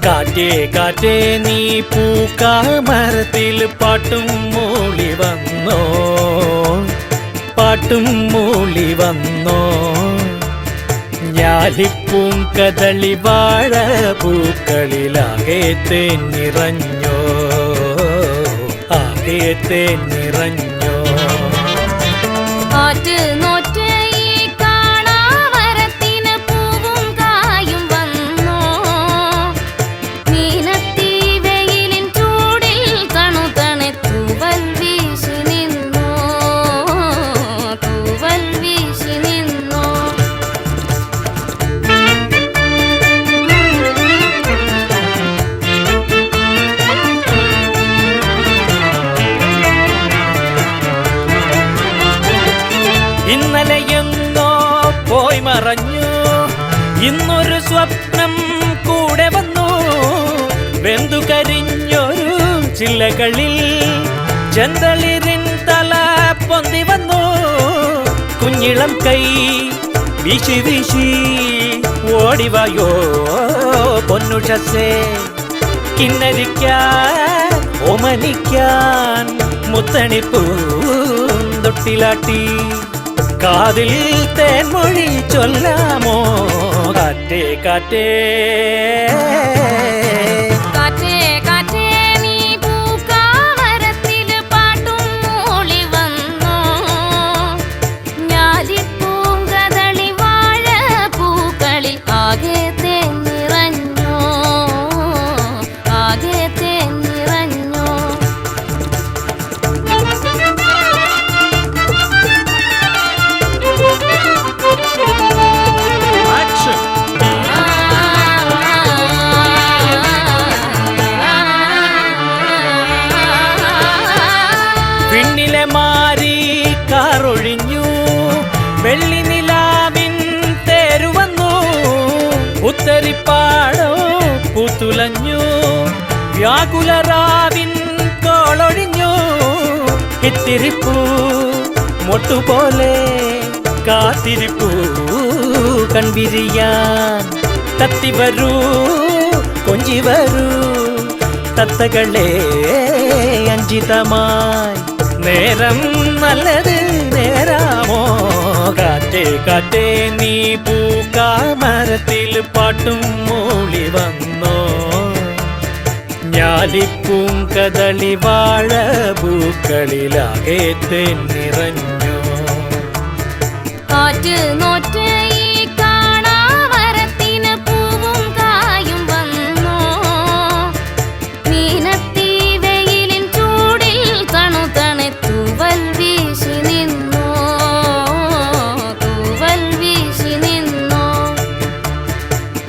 കാറ്റേ കാറ്റേ നീ പൂക്കാമരത്തിൽ പാട്ടും മൂളി വന്നോ, പാട്ടും മൂളി വന്നോ. ഞാലിപ്പൂം കദളി വാഴ പൂക്കളിലാകെ തേൻ നിറഞ്ഞോ, ആകെ തേൻ നിറഞ്ഞോ. ഇന്നലെയെങ്ങോ പോയി മറഞ്ഞു, ഇന്നൊരു സ്വപ്നം കൂടെ വന്നു. വെന്തു കരിഞ്ഞൊരു ചില്ലകളിൽ ചെന്തളിരിൻ തല പൊന്തി വന്നു. കുഞ്ഞിളം കൈ വീശി വീശി ഓടിവായോ പൊന്നുഷസേ, കിന്നരിക്കാൻ ഓമനിക്കാൻ മുത്തണിപ്പൂന്തൊട്ടിലാട്ടി. കാതിൽ തേൻമൊഴി ചൊല്ലാമോ കാറ്റേ കാറ്റേ. കാറ്റേ കാറ്റേ നീ പൂക്കാമരത്തിൽ പാട്ടും മൂളി വന്നോ, ഞാലിപ്പൂങ്കദളി വാഴ പൂക്കളിൽ ആകെ തേൻ നിറഞ്ഞോ, ആകെ തേൻ നിറഞ്ഞോ. പിന്നിലെ മാറി കാറൊഴിഞ്ഞു, വെള്ളി നിലാവിൻ തേരുവന്നു. ഉത്തരിപ്പാടോ പൂത്തുലഞ്ഞു, വ്യാകുലറാവിൻ കോളൊഴിഞ്ഞു. ഇത്തിരിപ്പൂ മൊട്ടുപോലെ കാത്തിരിപ്പൂ കൺവിരിയാൻ. തത്തിവരൂ കൊഞ്ചി വരൂ തത്തകളെ അഞ്ചിതമായി. നേരം നല്ലത് നേരാമോ കാറ്റേ കാറ്റേ നീ പൂക്കാമരത്തിൽ പാട്ടും മൂളി വന്നോ. ഞാലിപ്പൂം കദളി വാഴ പൂക്കളിലാകെ തേൻ നിറഞ്ഞോ. കാറ്റ് നോറ്റ്